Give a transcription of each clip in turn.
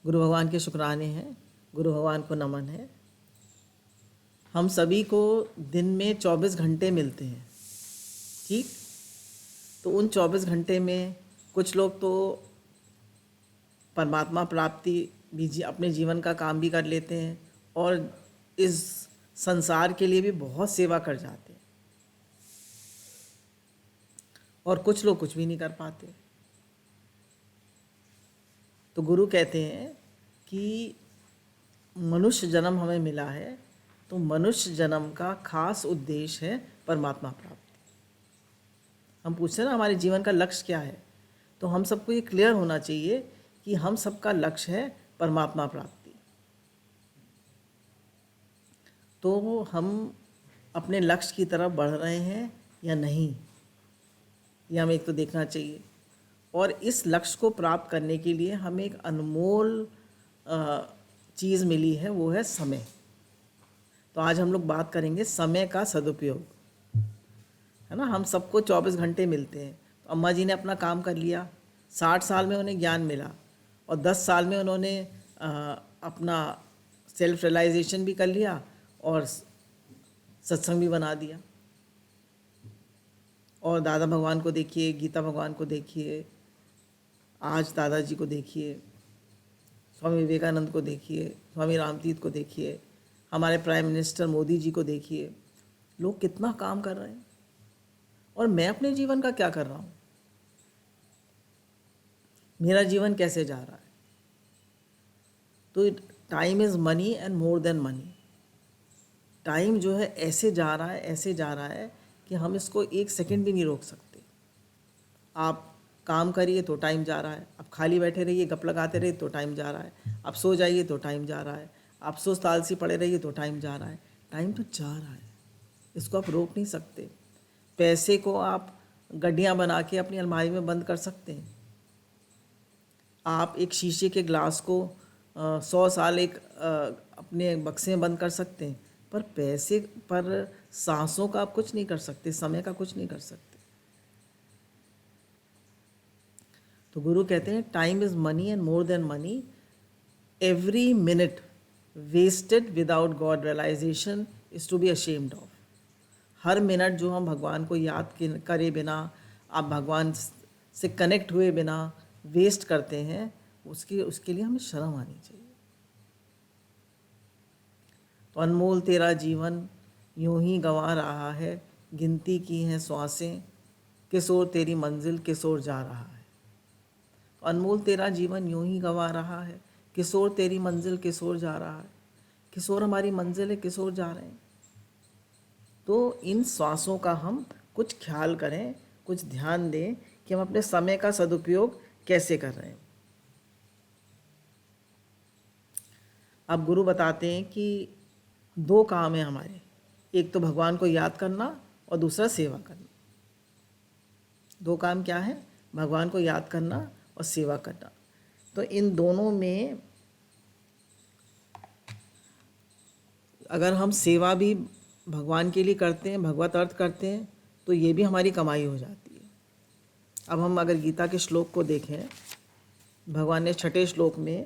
गुरु भगवान के शुक्राने हैं, गुरु भगवान को नमन है। हम सभी को दिन में 24 घंटे मिलते हैं, ठीक। तो उन 24 घंटे में कुछ लोग तो परमात्मा प्राप्ति भी अपने जीवन का काम भी कर लेते हैं और इस संसार के लिए भी बहुत सेवा कर जाते हैं, और कुछ लोग कुछ भी नहीं कर पाते। तो गुरु कहते हैं कि मनुष्य जन्म हमें मिला है, तो मनुष्य जन्म का खास उद्देश्य है परमात्मा प्राप्ति। हम पूछते हैं ना हमारे जीवन का लक्ष्य क्या है, तो हम सबको ये क्लियर होना चाहिए कि हम सबका लक्ष्य है परमात्मा प्राप्ति। तो हम अपने लक्ष्य की तरफ बढ़ रहे हैं या नहीं, ये हमें एक तो देखना चाहिए। और इस लक्ष्य को प्राप्त करने के लिए हमें एक अनमोल चीज़ मिली है, वो है समय। तो आज हम लोग बात करेंगे समय का सदुपयोग, है ना। हम सबको 24 घंटे मिलते हैं। तो अम्मा जी ने अपना काम कर लिया, 60 साल में उन्हें ज्ञान मिला, और 10 साल में उन्होंने अपना सेल्फ रियलाइजेशन भी कर लिया और सत्संग भी बना दिया। और दादा भगवान को देखिए, गीता भगवान को देखिए, आज दादाजी को देखिए, स्वामी विवेकानंद को देखिए, स्वामी रामतीर्थ को देखिए, हमारे प्राइम मिनिस्टर मोदी जी को देखिए। लोग कितना काम कर रहे हैं, और मैं अपने जीवन का क्या कर रहा हूँ, मेरा जीवन कैसे जा रहा है। तो time is money and more than money. Time जो है ऐसे जा रहा है, ऐसे जा रहा है कि हम इसको एक सेकंड भी नहीं रोक सकते। आप काम करिए तो टाइम जा रहा है, आप खाली बैठे रहिए, गप लगाते रहिए तो टाइम जा रहा है, आप सो जाइए तो टाइम जा रहा है, आप सुस्त आलसी पड़े रहिए तो टाइम जा रहा है। टाइम तो जा रहा है, इसको आप रोक नहीं सकते। पैसे को आप गड्ढियाँ बना के अपनी अलमारी में बंद कर सकते हैं। आप एक शीशे के ग्लास को 100 साल एक अपने बक्से में बंद कर सकते हैं, पर पैसे पर सांसों का आप कुछ नहीं कर सकते, समय का कुछ नहीं कर सकते। तो गुरु कहते हैं time is money and more than money. Every minute wasted without God realisation is to be ashamed of. हर मिनट जो हम भगवान को याद करे बिना, आप भगवान से कनेक्ट हुए बिना वेस्ट करते हैं, उसके लिए हमें शर्म आनी चाहिए। तो अनमोल तेरा जीवन यूं ही गंवा रहा है, गिनती की हैं श्वासें, किस ओर तेरी मंजिल किस ओर जा रहा है। तो अनमोल तेरा जीवन यूं ही गंवा रहा है, किस ओर तेरी मंजिल किस ओर जा रहा है। किस ओर हमारी मंजिल है, किस ओर जा रहे हैं। तो इन श्वासों का हम कुछ ख्याल करें, कुछ ध्यान दें कि हम अपने समय का सदुपयोग कैसे कर रहे हैं। अब गुरु बताते हैं कि 2 काम है हमारे, एक तो भगवान को याद करना और दूसरा सेवा करना। 2 काम क्या है? भगवान को याद करना और सेवा करना। तो इन दोनों में अगर हम सेवा भी भगवान के लिए करते हैं, भगवत अर्थ करते हैं, तो ये भी हमारी कमाई हो जाती है। अब हम अगर गीता के श्लोक को देखें, भगवान ने 6ठे श्लोक में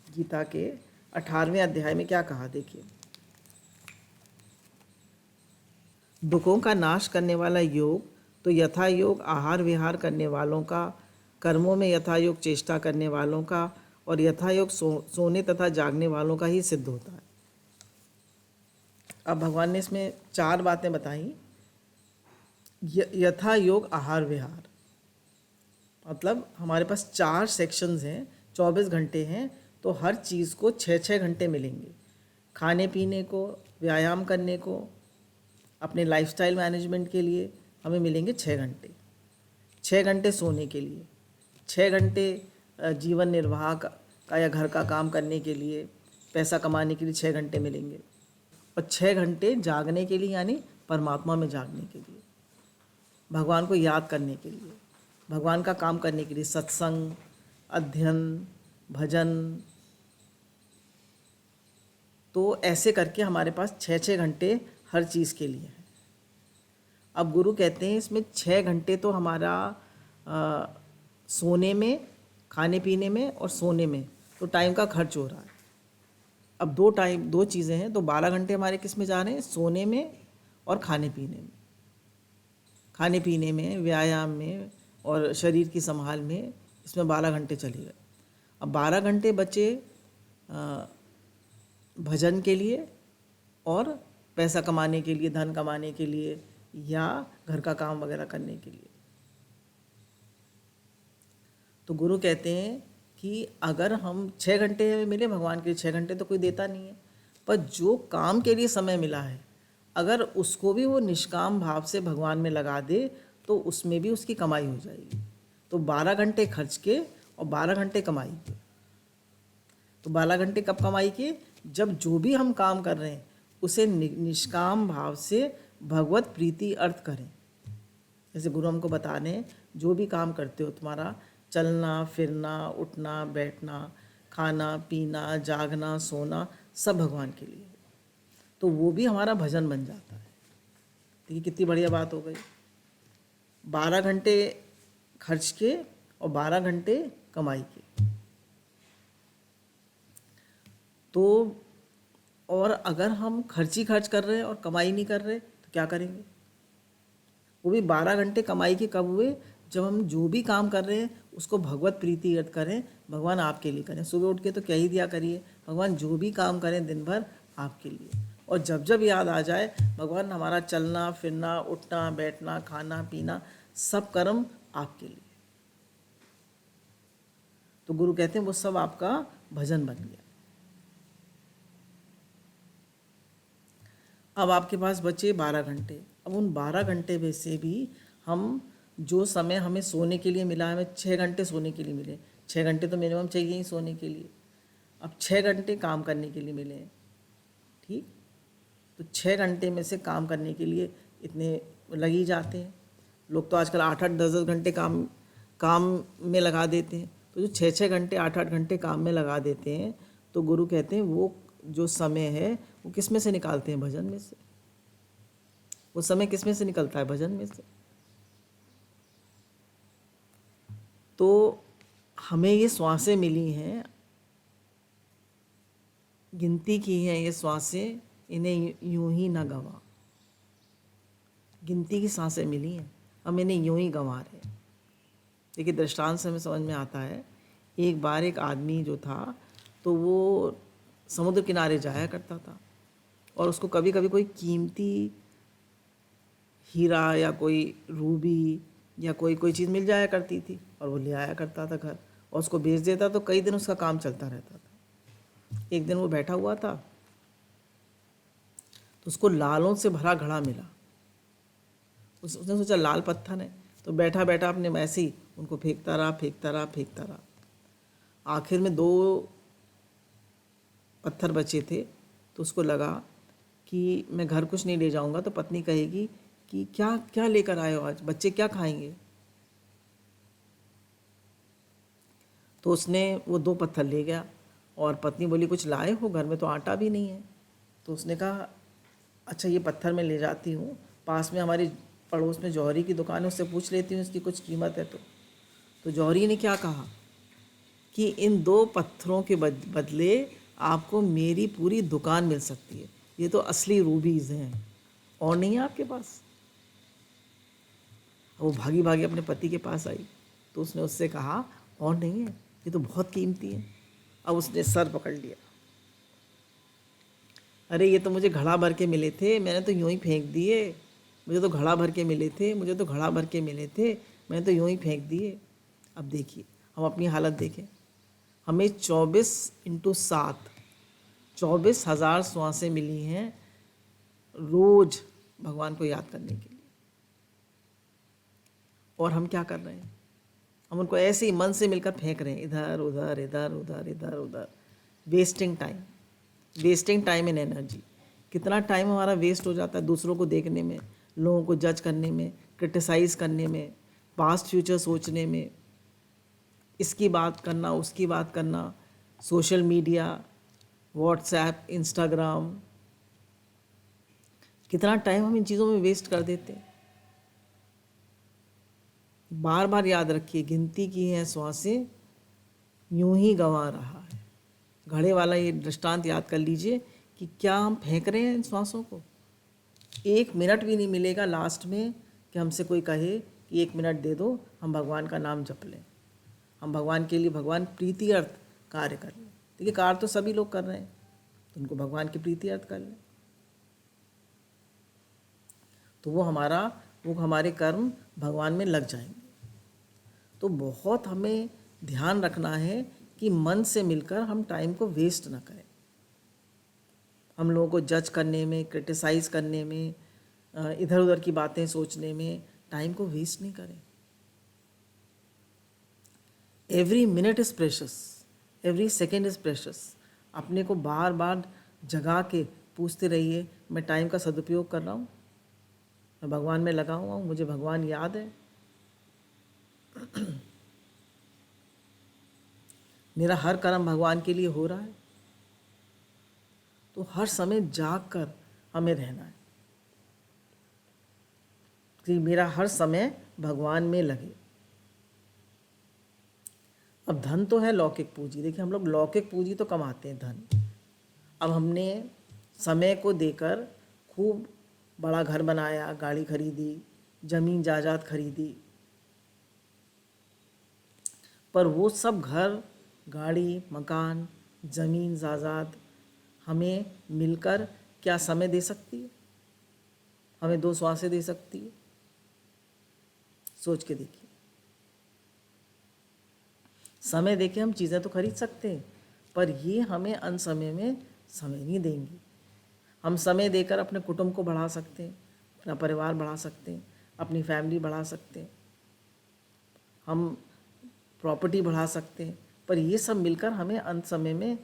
गीता के 18वें अध्याय में क्या कहा, देखिए। दुखों का नाश करने वाला योग तो यथा योग आहार विहार करने वालों का, कर्मों में यथा योग चेष्टा करने वालों का, और यथा योग सोने तथा जागने वालों का ही सिद्ध होता है। अब भगवान ने इसमें 4 बातें बताई। यथा योग आहार विहार मतलब हमारे पास 4 सेक्शंस हैं, 24 घंटे हैं, तो हर चीज़ को 6-6 घंटे मिलेंगे। खाने पीने को, व्यायाम करने को, अपने लाइफस्टाइल मैनेजमेंट के लिए हमें मिलेंगे 6 घंटे। 6 घंटे सोने के लिए, 6 घंटे जीवन निर्वाह का या घर का काम करने के लिए, पैसा कमाने के लिए 6 घंटे मिलेंगे, और 6 घंटे जागने के लिए, यानी परमात्मा में जागने के लिए, भगवान को याद करने के लिए, भगवान का काम करने के लिए, सत्संग, अध्ययन, भजन। तो ऐसे करके हमारे पास 6-6 घंटे हर चीज़ के लिए है। अब गुरु कहते हैं इसमें 6 घंटे तो हमारा सोने में, खाने पीने में और सोने में, तो टाइम का खर्च हो रहा है। अब दो चीज़ें हैं, तो 12 घंटे हमारे किस में जा रहे हैं? सोने में और खाने पीने में। खाने पीने में, व्यायाम में और शरीर की संभाल में, इसमें 12 घंटे चले गए। अब 12 घंटे बचे भजन के लिए और पैसा कमाने के लिए, धन कमाने के लिए या घर का काम वगैरह करने के लिए। तो गुरु कहते हैं कि अगर हम 6 घंटे मिले भगवान के लिए, 6 घंटे तो कोई देता नहीं है, पर जो काम के लिए समय मिला है अगर उसको भी वो निष्काम भाव से भगवान में लगा दे तो उसमें भी उसकी कमाई हो जाएगी। तो 12 घंटे खर्च के और 12 घंटे कमाई के। तो 12 घंटे कब कमाई के? जब जो भी हम काम कर रहे हैं उसे निष्काम भाव से भगवत प्रीति अर्थ करें। जैसे गुरु हमको बता रहे हैं, जो भी काम करते हो, तुम्हारा चलना फिरना, उठना बैठना, खाना पीना, जागना सोना, सब भगवान के लिए, तो वो भी हमारा भजन बन जाता है। देखिए कितनी बढ़िया बात हो गई। 12 घंटे खर्च के और 12 घंटे कमाई के। तो और अगर हम खर्च ही खर्च कर रहे हैं और कमाई नहीं कर रहे तो क्या करेंगे? वो भी 12 घंटे कमाई के कब हुए? जब हम जो भी काम कर रहे हैं उसको भगवत प्रीति अर्थ करें, भगवान आपके लिए करें। सुबह उठ के तो क्या ही दिया करिए, भगवान जो भी काम करें दिन भर आपके लिए। और जब जब याद आ जाए भगवान हमारा चलना फिरना, उठना बैठना, खाना पीना, सब कर्म आपके लिए। तो गुरु कहते हैं वो सब आपका भजन बन गया। अब आपके पास बचे 12 घंटे। अब उन 12 घंटे में से भी हम जो समय हमें सोने के लिए मिला, हमें 6 घंटे सोने के लिए मिले, 6 घंटे तो मिनिमम चाहिए ही सोने के लिए। अब 6 घंटे काम करने के लिए मिले हैं, ठीक? तो 6 घंटे में से काम करने के लिए इतने लग ही जाते हैं। लोग तो आजकल 8-8, 10-10 घंटे काम में लगा देते हैं। तो जो 6-6 घंटे 8-8 घंटे काम में लगा देते हैं, तो गुरु कहते हैं वो जो समय है वो किस में से निकालते हैं? भजन में से। वो समय किस में से निकलता है? भजन में से। तो हमें ये श्वासें मिली हैं, गिनती की हैं ये श्वासें, इन्हें यूं ही ना गंवा। गिनती की सांसें मिली हैं, हम इन्हें यूं ही गंवा रहे हैं। देखिए दृष्टांत से हमें समझ में आता है। एक बार एक आदमी जो था तो वो समुद्र किनारे जाया करता था और उसको कभी कभी कोई कीमती हीरा या कोई रूबी या कोई चीज़ मिल जाया करती थी और वो ले आया करता था घर और उसको बेच देता, तो कई दिन उसका काम चलता रहता था। एक दिन वो बैठा हुआ था तो उसको लालों से भरा घड़ा मिला। उसने सोचा लाल पत्थर है, तो बैठा बैठा अपने वैसे ही उनको फेंकता रहा। आखिर में 2 पत्थर बचे थे तो उसको लगा कि मैं घर कुछ नहीं ले जाऊंगा तो पत्नी कहेगी कि क्या क्या लेकर आए हो आज, बच्चे क्या खाएंगे। तो उसने वो 2 पत्थर ले गया और पत्नी बोली कुछ लाए हो, घर में तो आटा भी नहीं है। तो उसने कहा अच्छा ये पत्थर मैं ले जाती हूँ, पास में हमारी पड़ोस में जौहरी की दुकान है, उससे पूछ लेती हूँ इसकी कुछ कीमत है। तो जौहरी ने क्या कहा कि इन 2 पत्थरों के बदले आपको मेरी पूरी दुकान मिल सकती है, ये तो असली रूबीज़ हैं, और नहीं है आपके पास। वो भागी भागी अपने पति के पास आई तो उसने उससे कहा और नहीं है, ये तो बहुत कीमती है। अब उसने सर पकड़ लिया, अरे ये तो मुझे घड़ा भर के मिले थे, मैंने तो यूं ही फेंक दिए। मुझे तो घड़ा भर के मिले थे, मैंने तो यूं ही फेंक दिए। अब देखिए हम अपनी हालत देखें, हमें 24/7 24,000 श्वासें मिली हैं रोज भगवान को याद करने के लिए, और हम क्या कर रहे हैं? हम उनको ऐसे ही मन से मिलकर फेंक रहे हैं, इधर उधर इधर उधर इधर उधर। Wasting time and energy. कितना टाइम हमारा वेस्ट हो जाता है दूसरों को देखने में, लोगों को जज करने में, क्रिटिसाइज़ करने में, पास्ट फ्यूचर सोचने में, इसकी बात करना उसकी बात करना, सोशल मीडिया, व्हाट्सएप, इंस्टाग्राम, कितना टाइम हम इन चीज़ों में वेस्ट कर देते हैं। बार बार याद रखिए, गिनती की है श्वासें, यूं ही गंवा रहा है। घड़े वाला ये दृष्टांत याद कर लीजिए कि क्या हम फेंक रहे हैं इन श्वासों को। 1 मिनट भी नहीं मिलेगा लास्ट में कि हमसे कोई कहे कि 1 मिनट दे दो, हम भगवान का नाम जप लें, हम भगवान के लिए भगवान प्रीति अर्थ कार्य कर लें। देखिए कार्य तो सभी लोग कर रहे हैं, तो उनको भगवान की प्रीति अर्थ कर लें, तो वो हमारे कर्म भगवान में लग जाएंगे। तो बहुत हमें ध्यान रखना है कि मन से मिलकर हम टाइम को वेस्ट ना करें। हम लोगों को जज करने में, क्रिटिसाइज़ करने में, इधर उधर की बातें सोचने में टाइम को वेस्ट नहीं करें। Every minute is precious, every second is precious. अपने को बार बार जगा के पूछते रहिए, मैं टाइम का सदुपयोग कर रहा हूँ, मैं भगवान में लगा हुआ हूँ, मुझे भगवान याद है, मेरा हर कर्म भगवान के लिए हो रहा है। तो हर समय जाग कर हमें रहना है कि मेरा हर समय भगवान में लगे। अब धन तो है लौकिक पूंजी, देखिए हम लोग लौकिक पूंजी तो कमाते हैं धन। अब हमने समय को देकर खूब बड़ा घर बनाया, गाड़ी खरीदी, ज़मीन जायदाद खरीदी, पर वो सब घर, गाड़ी, मकान, ज़मीन जायदाद हमें मिलकर क्या समय दे सकती है? हमें 2 श्वासें दे सकती है? सोच के देखिए। समय देके हम चीज़ें तो खरीद सकते हैं, पर ये हमें अन समय में समय नहीं देंगी। हम समय देकर अपने कुटुंब को बढ़ा सकते हैं, अपना परिवार बढ़ा सकते हैं, अपनी फैमिली बढ़ा सकते हैं, हम प्रॉपर्टी बढ़ा सकते हैं, पर ये सब मिलकर हमें अंत समय में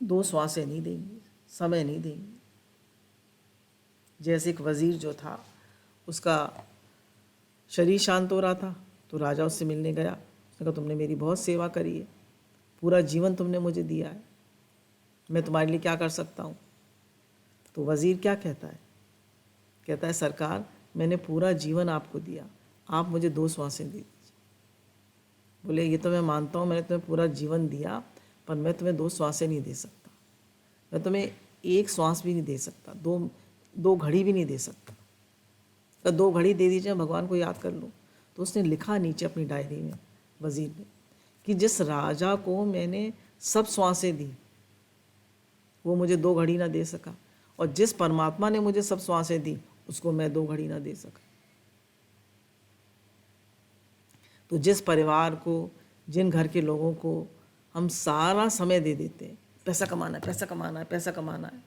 2 श्वासें नहीं देंगी, समय नहीं देंगी। जैसे एक वज़ीर जो था, उसका शरीर शांत हो रहा था, तो राजा उससे मिलने गया। उसने कहा तुमने मेरी बहुत सेवा करी है, पूरा जीवन तुमने मुझे दिया है, मैं तुम्हारे लिए क्या कर सकता हूँ? तो वज़ीर क्या कहता है? कहता है सरकार, मैंने पूरा जीवन आपको दिया, आप मुझे 2 श्वासें दे दीजिए। बोले ये तो मैं मानता हूँ, मैंने तुम्हें पूरा जीवन दिया, पर मैं तुम्हें 2 श्वासें नहीं दे सकता, मैं तुम्हें 1 श्वास भी नहीं दे सकता, दो घड़ी भी नहीं दे सकता। तो 2 घड़ी दे दीजिए, भगवान को याद कर लूँ। तो उसने लिखा नीचे अपनी डायरी में, वज़ीर ने, कि जिस राजा को मैंने सब श्वासें दी वो मुझे 2 घड़ी ना दे सका, और जिस परमात्मा ने मुझे सब श्वासें दी उसको मैं 2 घड़ी ना दे सका। तो जिस परिवार को, जिन घर के लोगों को हम सारा समय दे देते हैं, पैसा कमाना है, पैसा कमाना है, पैसा कमाना है,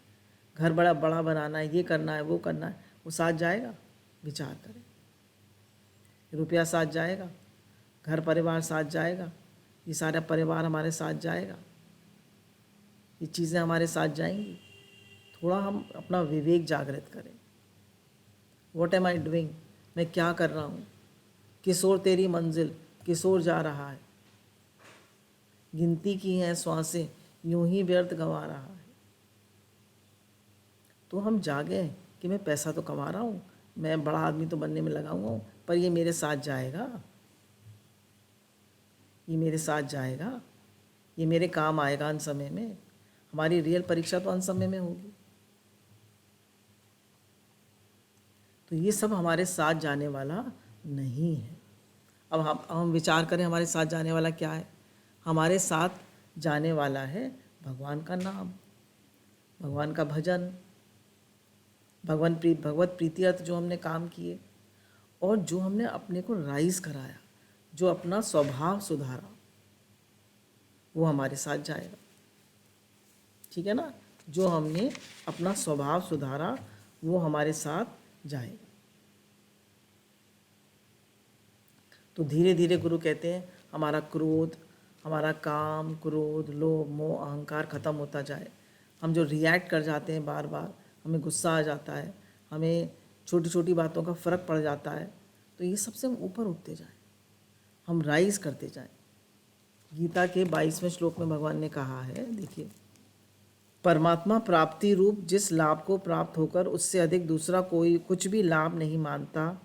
घर बड़ा बड़ा बनाना है, ये करना है, वो करना है, वो साथ जाएगा? विचार करें। रुपया साथ जाएगा? घर परिवार साथ जाएगा? ये सारा परिवार हमारे साथ जाएगा? ये चीज़ें हमारे साथ जाएंगी? थोड़ा हम अपना विवेक जागृत करें। What am I doing? मैं क्या कर रहा हूँ? किस ओर तेरी मंजिल, किस ओर जा रहा है? गिनती की हैं श्वासें, यूं ही व्यर्थ गंवा रहा है। तो हम जागे कि मैं पैसा तो कमा रहा हूँ, मैं बड़ा आदमी तो बनने में लगा हुआ हूँ, पर ये मेरे साथ जाएगा? ये मेरे साथ जाएगा? ये मेरे काम आएगा अंत समय में? हमारी रियल परीक्षा तो अंत समय में होगी। तो ये सब हमारे साथ जाने वाला नहीं है। अब हम विचार करें हमारे साथ जाने वाला क्या है? हमारे साथ जाने वाला है भगवान का नाम, भगवान का भजन, भगवत प्रीति अर्थ जो हमने काम किए, और जो हमने अपने को राइज कराया, जो अपना स्वभाव सुधारा, वो हमारे साथ जाएगा। ठीक है ना? जो हमने अपना स्वभाव सुधारा वो हमारे साथ जाएगा। तो धीरे धीरे गुरु कहते हैं हमारा क्रोध, हमारा काम, क्रोध, लोभ, मोह, अहंकार खत्म होता जाए। हम जो रिएक्ट कर जाते हैं बार बार, हमें गुस्सा आ जाता है, हमें छोटी छोटी बातों का फ़र्क पड़ जाता है, तो ये सबसे हम ऊपर उठते जाएं, हम राइज करते जाएं। गीता के 22वें श्लोक में भगवान ने कहा है, देखिए, परमात्मा प्राप्ति रूप जिस लाभ को प्राप्त होकर उससे अधिक दूसरा कोई कुछ भी लाभ नहीं मानता,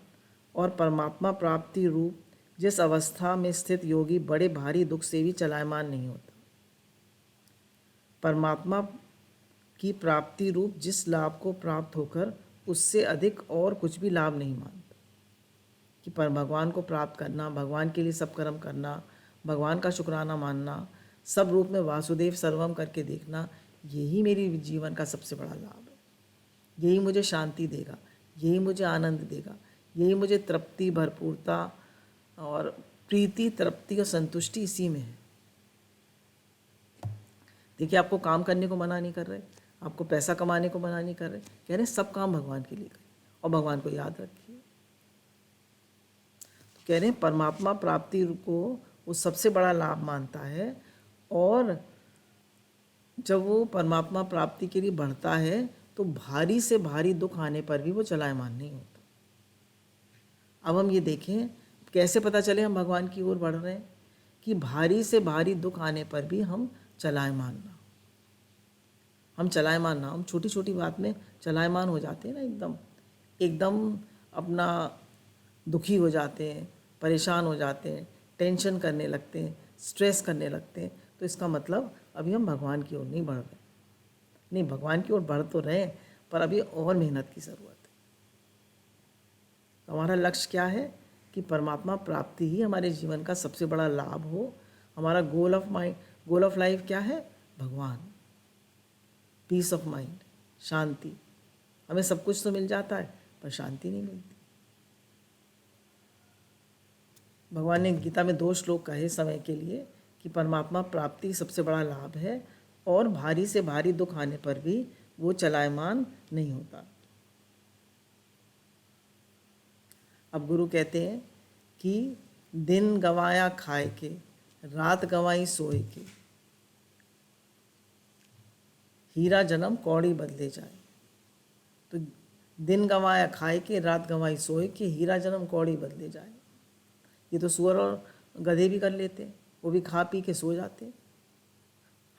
और परमात्मा प्राप्ति रूप जिस अवस्था में स्थित योगी बड़े भारी दुख से भी चलायमान नहीं होता। परमात्मा की प्राप्ति रूप जिस लाभ को प्राप्त होकर उससे अधिक और कुछ भी लाभ नहीं मानता। कि पर भगवान को प्राप्त करना, भगवान के लिए सब कर्म करना, भगवान का शुक्राना मानना, सब रूप में वासुदेव सर्वम करके देखना, यही मेरी जीवन का सबसे बड़ा लाभ है। यही मुझे शांति देगा, यही मुझे आनंद देगा, यही मुझे तृप्ति, भरपूरता और प्रीति, तृप्ति और संतुष्टि इसी में है। देखिए, आपको काम करने को मना नहीं कर रहे, आपको पैसा कमाने को मना नहीं कर रहे, कह रहे सब काम भगवान के लिए करें और भगवान को याद रखिए। तो कह रहे हैं परमात्मा प्राप्ति को वो सबसे बड़ा लाभ मानता है, और जब वो परमात्मा प्राप्ति के लिए बढ़ता है तो भारी से भारी दुख आने पर भी वो चलायमान नहीं होता। अब हम ये देखें कैसे पता चले हम भगवान की ओर बढ़ रहे हैं, कि भारी से भारी दुख आने पर भी हम चलायमान ना, हम चलायमान ना, हम छोटी छोटी बात में चलायमान हो जाते हैं ना, एकदम अपना दुखी हो जाते हैं, परेशान हो जाते हैं, टेंशन करने लगते हैं, स्ट्रेस करने लगते हैं, तो इसका मतलब अभी हम भगवान की ओर नहीं बढ़ रहे। नहीं, भगवान की ओर बढ़ तो रहे हैं, पर अभी और मेहनत की ज़रूरत है। तो हमारा लक्ष्य क्या है कि परमात्मा प्राप्ति ही हमारे जीवन का सबसे बड़ा लाभ हो। हमारा गोल ऑफ लाइफ क्या है? भगवान, पीस ऑफ माइंड, शांति। हमें सब कुछ तो मिल जाता है पर शांति नहीं मिलती। भगवान ने गीता में 2 श्लोक कहे समय के लिए कि परमात्मा प्राप्ति सबसे बड़ा लाभ है, और भारी से भारी दुख आने पर भी वो चलायमान नहीं होता। अब गुरु कहते हैं कि दिन गंवाया खाए के, रात गंवाई सोए के, हीरा जन्म कौड़ी बदले जाए। तो दिन गंवाया खाए के, रात गंवाई सोए के, हीरा जन्म कौड़ी बदले जाए। ये तो सूअर और गधे भी कर लेते हैं, वो भी खा पी के सो जाते।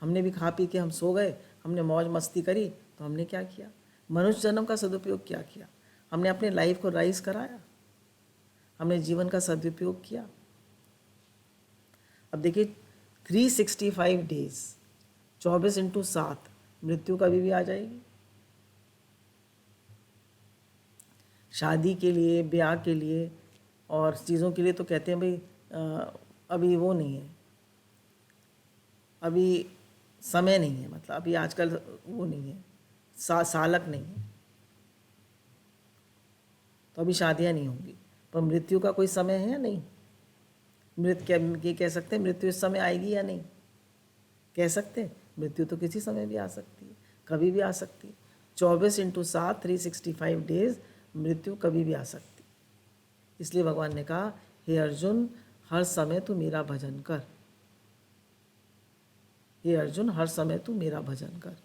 हमने भी खा पी के हम सो गए, हमने मौज मस्ती करी, तो हमने क्या किया? मनुष्य जन्म का सदुपयोग क्या किया? हमने अपने लाइफ को राइज कराया, हमने जीवन का सदुपयोग किया। अब देखिए 365 डेज, 24/7 मृत्यु कभी भी आ जाएगी। शादी के लिए, ब्याह के लिए और चीज़ों के लिए तो कहते हैं भाई अभी वो नहीं है, अभी समय नहीं है, मतलब अभी आजकल वो नहीं है, सालक नहीं है, तो अभी शादियां नहीं होंगी। पर मृत्यु का कोई समय है या नहीं? ये कह सकते हैं मृत्यु इस समय आएगी या नहीं? कह सकते हैं मृत्यु तो किसी समय भी आ सकती है, कभी भी आ सकती है। 24/7 365 डेज मृत्यु कभी भी आ सकती। इसलिए भगवान ने कहा, हे अर्जुन, हर समय तू मेरा भजन कर। हे अर्जुन, हर समय तू मेरा भजन कर।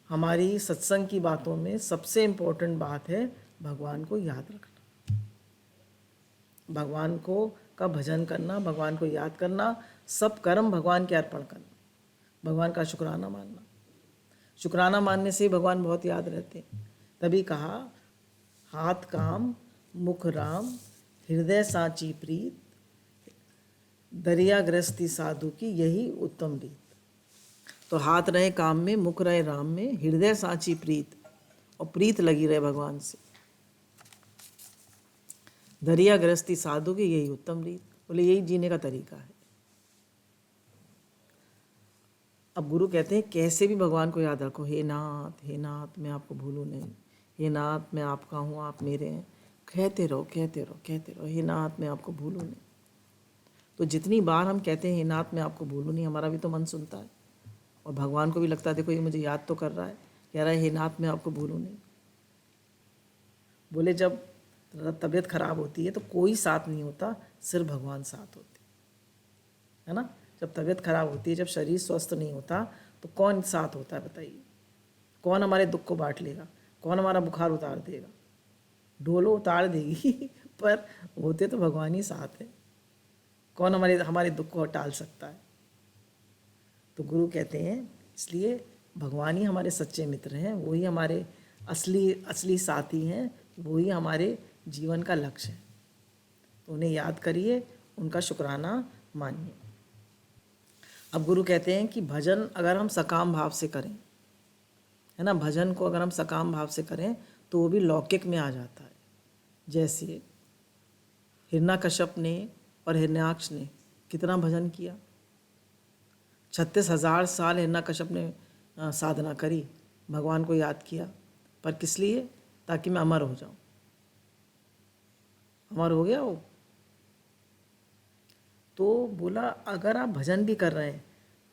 हमारी सत्संग की बातों में सबसे इम्पोर्टेंट बात है भगवान को याद रखना, भगवान को का भजन करना, भगवान को याद करना, सब कर्म भगवान के अर्पण करना, भगवान का शुक्राना मानना। शुक्राना मानने से ही भगवान बहुत याद रहते हैं। तभी कहा, हाथ काम मुख राम, हृदय साची प्रीत, दरिया गृहस्थी साधु की यही उत्तम रीत। तो हाथ रहे काम में, मुख रहे राम में, हृदय साची प्रीत, और प्रीत लगी रहे भगवान से, दरिया गृहस्थी साधु की यही उत्तम रीत। बोले यही जीने का तरीका है। अब गुरु कहते हैं कैसे भी भगवान को याद रखो। हे नाथ मैं आपको भूलूं नहीं, हे नाथ मैं आपका हूँ, आप मेरे हैं। कहते रहो कहते रहो कहते रहो, हे नाथ मैं आपको भूलूं नहीं। तो जितनी बार हम कहते हैं हे नाथ मैं आपको भूलूं नहीं, हमारा भी तो मन सुनता है, और भगवान को भी लगता है देखो ये मुझे याद तो कर रहा है, कह रहा है हे नाथ मैं आपको भूलूं नहीं। बोले जब तबीयत खराब होती है तो कोई साथ नहीं होता, सिर्फ भगवान साथ होते है ना। जब तबीयत खराब होती है, जब शरीर स्वस्थ नहीं होता, तो कौन साथ होता है बताइए? कौन हमारे दुख को बांट लेगा? कौन हमारा बुखार उतार देगा? डोलो उतार देगी पर होते तो भगवान ही साथ है। कौन हमारे दुख को टाल सकता है? तो गुरु कहते हैं इसलिए भगवान ही हमारे सच्चे मित्र हैं, वही हमारे असली साथी हैं, वही हमारे जीवन का लक्ष्य है। तो उन्हें याद करिए, उनका शुक्राना मानिए। अब गुरु कहते हैं कि भजन अगर हम सकाम भाव से करें, है ना, भजन को अगर हम सकाम भाव से करें तो वो भी लौकिक में आ जाता है। जैसे हिरण्यकश्यप ने और हिरण्याक्ष ने कितना भजन किया, 36,000 साल हिरण्यकश्यप ने साधना करी, भगवान को याद किया, पर किस लिए? ताकि मैं अमर हो जाऊं। अमर हो गया वो। तो बोला अगर आप भजन भी कर रहे हैं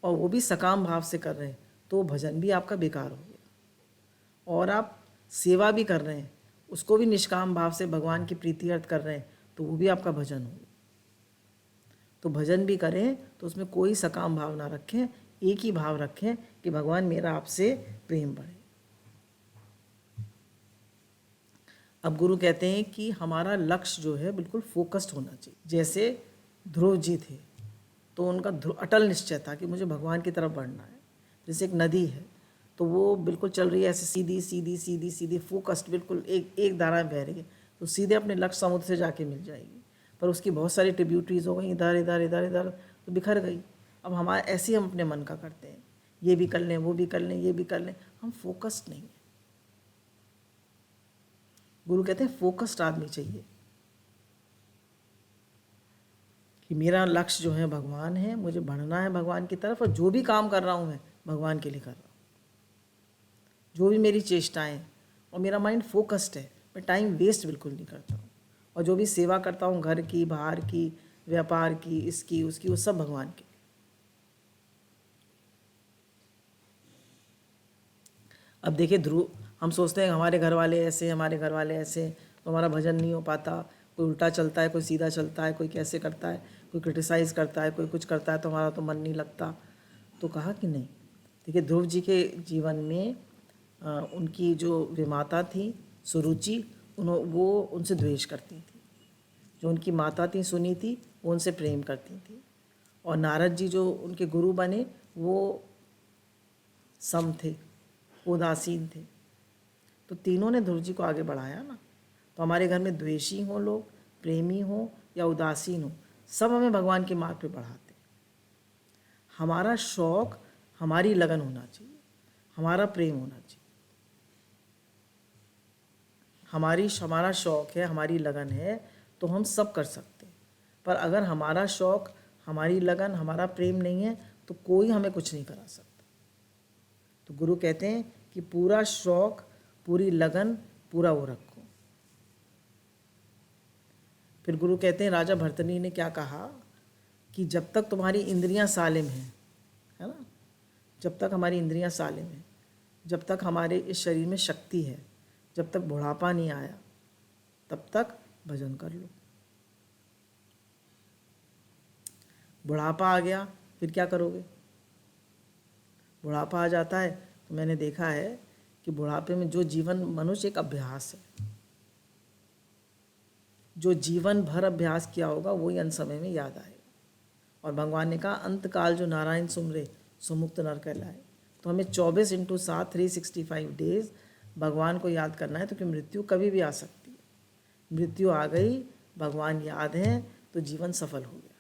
और वो भी सकाम भाव से कर रहे हैं तो भजन भी आपका बेकार हो गया। और आप सेवा भी कर रहे हैं, उसको भी निष्काम भाव से भगवान की प्रीति अर्थ कर रहे हैं तो वो भी आपका भजन हो गया। तो भजन भी करें तो उसमें कोई सकाम भाव ना रखें, एक ही भाव रखें कि भगवान मेरा आपसे प्रेम बढ़े। अब गुरु कहते हैं कि हमारा लक्ष्य जो है बिल्कुल फोकस्ड होना चाहिए। जैसे ध्रुव जी थे तो उनका अटल निश्चय था कि मुझे भगवान की तरफ बढ़ना है। जैसे एक नदी है तो वो बिल्कुल चल रही है ऐसे सीधी सीधी सीधी सीधी फोकस्ड, बिल्कुल एक धारा में बह रही है, तो सीधे अपने लक्ष्य समुद्र से जाके मिल जाएगी। पर उसकी बहुत सारी ट्रिब्यूटरीज हो गई, इधर इधर इधर इधर, तो बिखर गई। अब हमारे ऐसे ही हम अपने मन का करते हैं, ये भी कर लें, वो भी कर लें, ये भी कर लें, हम फोकस्ड नहीं हैं। गुरु कहते हैं फोकस्ड आदमी चाहिए कि मेरा लक्ष्य जो है भगवान है, मुझे बढ़ना है भगवान की तरफ, और जो भी काम कर रहा हूँ मैं भगवान के लिए कर रहा हूँ। जो भी मेरी चेष्टाएं, और मेरा माइंड फोकस्ड है, मैं टाइम वेस्ट बिल्कुल नहीं करता हूँ। और जो भी सेवा करता हूँ, घर की, बाहर की, व्यापार की, इसकी उसकी, वो सब भगवान की। अब देखिए ध्रुव, हम सोचते हैं हमारे घर वाले ऐसे, हमारे घर वाले ऐसे, तो हमारा भजन नहीं हो पाता। कोई उल्टा चलता है, कोई सीधा चलता है, कोई कैसे करता है, कोई क्रिटिसाइज़ करता है, कोई कुछ करता है, तो हमारा तो मन नहीं लगता। तो कहा कि नहीं, देखिए ध्रुव जी के जीवन में उनकी जो विमाता थी सुरुचि, वो उनसे द्वेष करती थी। जो उनकी माता थी सुनीति, वो उनसे प्रेम करती थी। और नारद जी जो उनके गुरु बने वो सम थे, उदासीन थे। तो तीनों ने ध्रुव जी को आगे बढ़ाया ना। तो हमारे घर में द्वेषी हों लोग, प्रेमी हों या उदासीन हों, सब हमें भगवान के मार्ग पे बढ़ाते। हमारा शौक, हमारी लगन होना चाहिए, हमारा प्रेम होना चाहिए। हमारा शौक है, हमारी लगन है, तो हम सब कर सकते हैं। पर अगर हमारा शौक, हमारी लगन, हमारा प्रेम नहीं है तो कोई हमें कुछ नहीं करा सकता। तो गुरु कहते हैं कि पूरा शौक, पूरी लगन, पूरा वो रखो। फिर गुरु कहते हैं राजा भरतनी ने क्या कहा कि जब तक तुम्हारी इंद्रियां सालिम हैं, है ना, जब तक हमारी इंद्रियां सालिम हैं, जब तक हमारे इस शरीर में शक्ति है, जब तक बुढ़ापा नहीं आया, तब तक भजन कर लो। बुढ़ापा आ गया फिर क्या करोगे? बुढ़ापा आ जाता है तो मैंने देखा है कि बुढ़ापे में जो जीवन, मनुष्य एक अभ्यास है, जो जीवन भर अभ्यास किया होगा वही अंत समय में याद आएगा। और भगवान ने कहा अंतकाल जो नारायण सुमरे सो मुक्त नर कहलाए। तो हमें 24/7 365 डेज भगवान को याद करना है, तो कि मृत्यु कभी भी आ सकती है। मृत्यु आ गई, भगवान याद है तो जीवन सफल हो गया।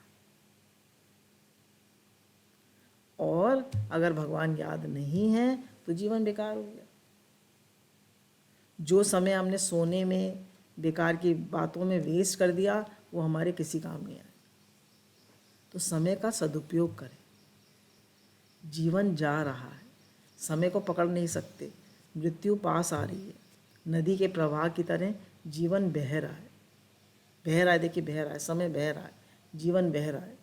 और अगर भगवान याद नहीं है तो जीवन बेकार हो गया। जो समय हमने सोने में, बेकार की बातों में वेस्ट कर दिया, वो हमारे किसी काम नहीं आए। तो समय का सदुपयोग करें। जीवन जा रहा है, समय को पकड़ नहीं सकते, मृत्यु पास आ रही है। नदी के प्रवाह की तरह जीवन बह रहा है, बह रहा है। देखिए बह रहा है, समय बह रहा है, जीवन बह रहा है।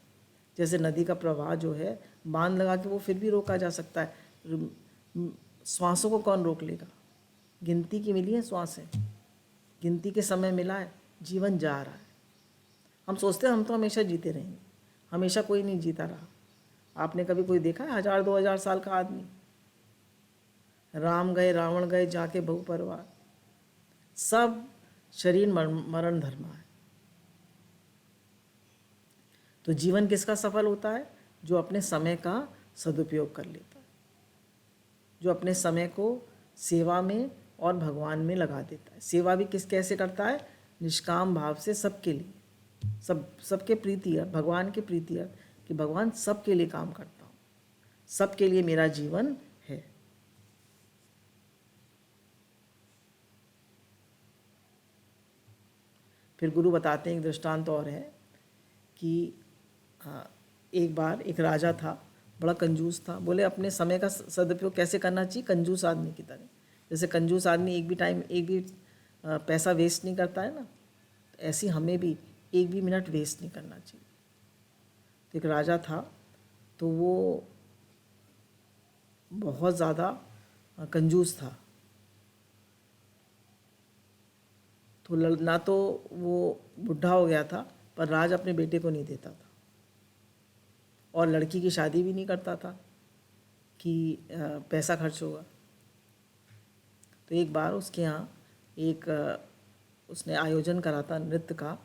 जैसे नदी का प्रवाह जो है, बांध लगा के वो फिर भी रोका जा सकता है। श्वासों को कौन रोक लेगा? गिनती की मिली है श्वासें, गिनती के समय मिला है, जीवन जा रहा है। हम सोचते हैं हम तो हमेशा जीते रहेंगे, हमेशा कोई नहीं जीता रहा। आपने कभी कोई देखा है 1000-2000 साल का आदमी? राम गए, रावण गए, जाके बहु परिवार, सब शरीर मरण धर्मा है। तो जीवन किसका सफल होता है? जो अपने समय का सदुपयोग कर लेता है, जो अपने समय को सेवा में और भगवान में लगा देता है। सेवा भी कैसे करता है? निष्काम भाव से, सबके लिए, सबके प्रीति, भगवान के प्रीति, कि भगवान सबके लिए काम करता हूँ। सबके लिए मेरा जीवन है। फिर गुरु बताते हैं, एक दृष्टांत और है कि एक बार एक राजा था, बड़ा कंजूस था। बोले अपने समय का सदुपयोग कैसे करना चाहिए, कंजूस आदमी की तरह। जैसे कंजूस आदमी एक भी पैसा वेस्ट नहीं करता है ना, तो ऐसे हमें भी एक भी मिनट वेस्ट नहीं करना चाहिए। तो एक राजा था, तो वो बहुत ज़्यादा कंजूस था। तो ना तो वो बुढ़ा हो गया था, पर राज अपने बेटे को नहीं देता था, और लड़की की शादी भी नहीं करता था कि पैसा खर्च होगा। तो एक बार उसके यहाँ उसने आयोजन करा था नृत्य का।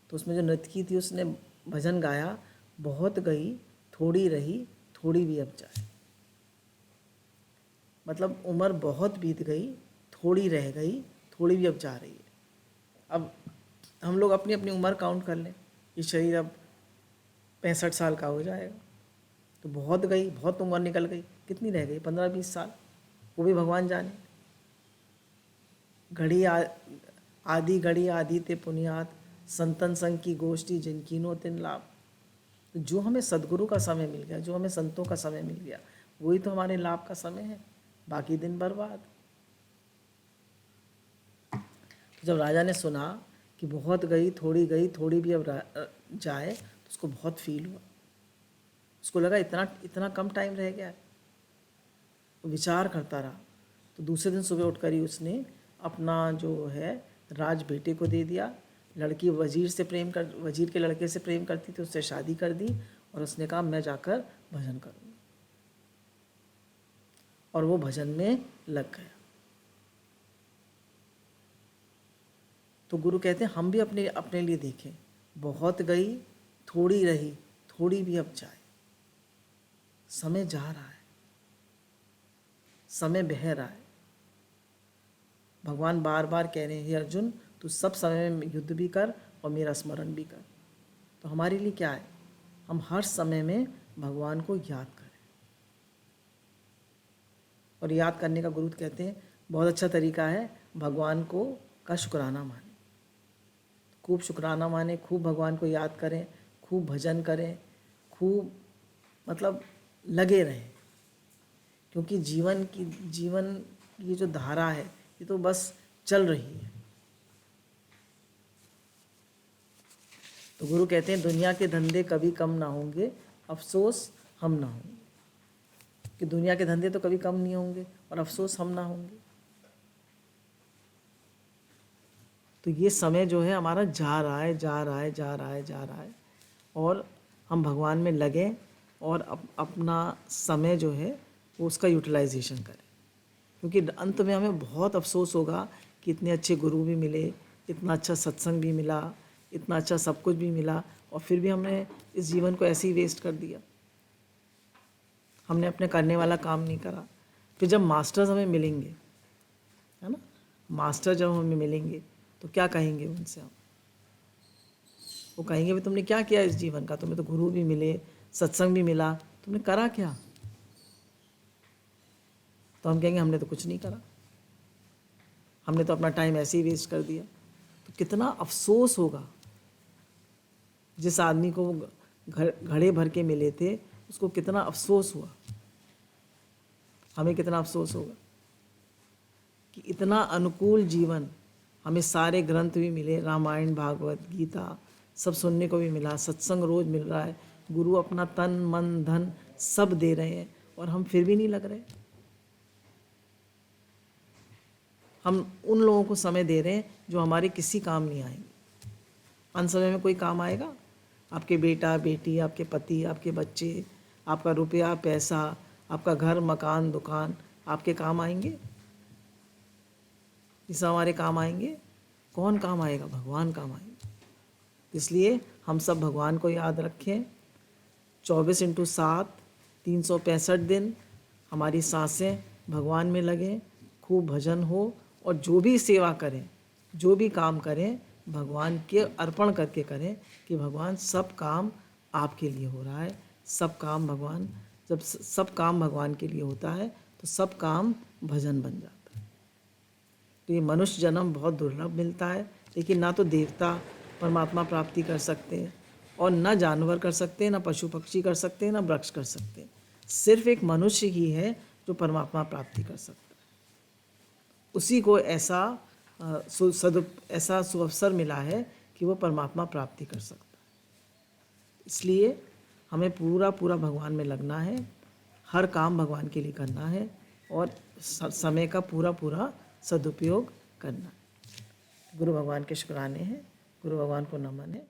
तो उसमें जो नृत्यकी थी उसने भजन गाया, बहुत गई थोड़ी रही थोड़ी भी अब जाए। मतलब उम्र बहुत बीत गई, थोड़ी रह गई थोड़ी भी अब जा रही है। अब हम लोग अपनी अपनी उम्र काउंट कर लें, ये शरीर अब 65 साल का हो जाएगा, तो बहुत गई, बहुत उम्र निकल गई। कितनी रह गई, 15-20 साल, वो भी भगवान जाने। आदि घड़ी आदि ते पुनियात, संतन संग की गोष्ठी जिनकीनो तिन लाभ। तो जो हमें सदगुरु का समय मिल गया, जो हमें संतों का समय मिल गया, वही तो हमारे लाभ का समय है, बाकी दिन बर्बाद। तो जब राजा ने सुना कि बहुत गई थोड़ी भी अब जाए, तो उसको बहुत फील हुआ। उसको लगा इतना कम टाइम रह गया है। विचार करता रहा। तो दूसरे दिन सुबह उठकर ही उसने अपना जो है राज बेटे को दे दिया। लड़की वजीर के लड़के से प्रेम करती थी, उससे शादी कर दी, और उसने कहा मैं जाकर भजन करूँगा, और वो भजन में लग गया। तो गुरु कहते हैं हम भी अपने लिए देखें, बहुत गई थोड़ी रही थोड़ी भी अब जाए। समय जा रहा है, समय बह रहा है। भगवान बार बार कह रहे हैं, हे अर्जुन तू सब समय में युद्ध भी कर और मेरा स्मरण भी कर। तो हमारे लिए क्या है, हम हर समय में भगवान को याद करें। और याद करने का गुरु कहते हैं बहुत अच्छा तरीका है, भगवान का शुक्राना माने, खूब शुक्राना माने, खूब भगवान को याद करें, खूब भजन करें, खूब मतलब लगे रहें। क्योंकि जीवन की जो धारा है ये तो बस चल रही है। तो गुरु कहते हैं दुनिया के धंधे कभी कम ना होंगे, अफसोस हम ना होंगे। कि दुनिया के धंधे तो कभी कम नहीं होंगे और अफसोस हम ना होंगे। तो ये समय जो है हमारा जा रहा है, और हम भगवान में लगें और अपना समय जो है वो उसका यूटिलाइजेशन करें। क्योंकि अंत में हमें बहुत अफसोस होगा कि इतने अच्छे गुरु भी मिले, इतना अच्छा सत्संग भी मिला, इतना अच्छा सब कुछ भी मिला, और फिर भी हमने इस जीवन को ऐसे ही वेस्ट कर दिया। हमने अपने करने वाला काम नहीं करा। फिर जब मास्टर्स हमें मिलेंगे, है ना, मास्टर जब हमें मिलेंगे तो क्या कहेंगे उनसे हम? वो कहेंगे भाई तुमने क्या किया इस जीवन का, तुम्हें तो गुरु भी मिले, सत्संग भी मिला, तुमने करा क्या? तो हम कहेंगे हमने तो कुछ नहीं करा, हमने तो अपना टाइम ऐसे ही वेस्ट कर दिया। तो कितना अफसोस होगा। जिस आदमी को वो घड़े भर के मिले थे उसको कितना अफसोस हुआ, हमें कितना अफसोस होगा कि इतना अनुकूल जीवन, हमें सारे ग्रंथ भी मिले, रामायण भागवत गीता सब सुनने को भी मिला, सत्संग रोज मिल रहा है, गुरु अपना तन मन धन सब दे रहे हैं, और हम फिर भी नहीं लग रहे। हम उन लोगों को समय दे रहे हैं जो हमारे किसी काम नहीं आएंगे। अंत समय में कोई काम आएगा? आपके बेटा बेटी, आपके पति, आपके बच्चे, आपका रुपया पैसा, आपका घर मकान दुकान आपके काम आएंगे? ये सब हमारे काम आएंगे? कौन काम आएगा? भगवान काम आएंगे। इसलिए हम सब भगवान को याद रखें। 24/7 365 दिन हमारी सांसें भगवान में लगें, खूब भजन हो, और जो भी सेवा करें, जो भी काम करें, भगवान के अर्पण करके करें कि भगवान सब काम आपके लिए हो रहा है, सब काम भगवान जब सब काम भगवान के लिए होता है तो सब काम भजन बन जाता है। तो ये मनुष्य जन्म बहुत दुर्लभ मिलता है, लेकिन ना तो देवता परमात्मा प्राप्ति कर सकते हैं और ना जानवर कर सकते हैं, ना पशु पक्षी कर सकते हैं, ना वृक्ष कर सकते हैं। सिर्फ एक मनुष्य ही है जो परमात्मा प्राप्ति कर सकता है। उसी को ऐसा ऐसा सुअवसर मिला है कि वो परमात्मा प्राप्ति कर सकता है। इसलिए हमें पूरा पूरा भगवान में लगना है, हर काम भगवान के लिए करना है और समय का पूरा पूरा सदुपयोग करना है। गुरु भगवान के शुक्राने हैं, गुरु भगवान को नमन है।